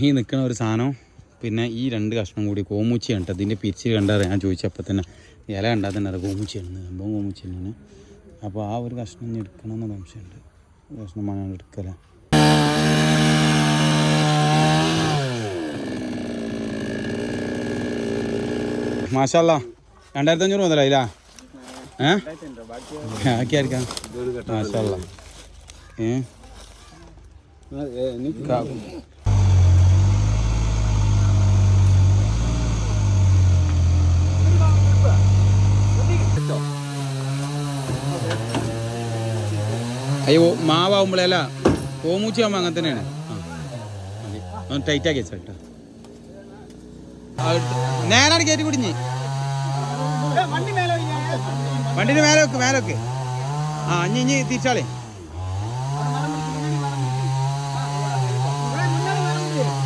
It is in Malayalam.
ഈ നിൽക്കുന്ന ഒരു സാധനം പിന്നെ ഈ 2 കഷ്ണം കൂടി കോമൂച്ചിയാണ് കേട്ടോ. ഇതിൻ്റെ പിരിച്ച് കണ്ടാറ് ഞാൻ ചോദിച്ചപ്പോൾ തന്നെ ഇല കണ്ടാൽ തന്നെ അത് കോമൂച്ചിയാണ്, സംഭവം കോമൂച്ചി തന്നെയാണ്. അപ്പോൾ ആ ഒരു കഷ്ണം ഇനി എടുക്കണമെന്ന് സംശയമുണ്ട്. കഷ്ണമാണ് ഞാൻ എടുക്കല. മാഷാല്ല 2500 മുതലായില്ല ആക്കിയായിരിക്കാം. മാഷാല്ല അയ്യോ മാവാകുമ്പോഴല്ല കോമൂച്ചി ആകുമ്പോൾ അങ്ങനെ തന്നെയാണ്. ടൈറ്റാക്കി വെച്ചാ നേരാണ് കയറ്റി കുടിഞ്ഞ് വണ്ടിന്റെ മേലെ വെക്ക്. ആ ഇനി തിരിച്ചാളേ.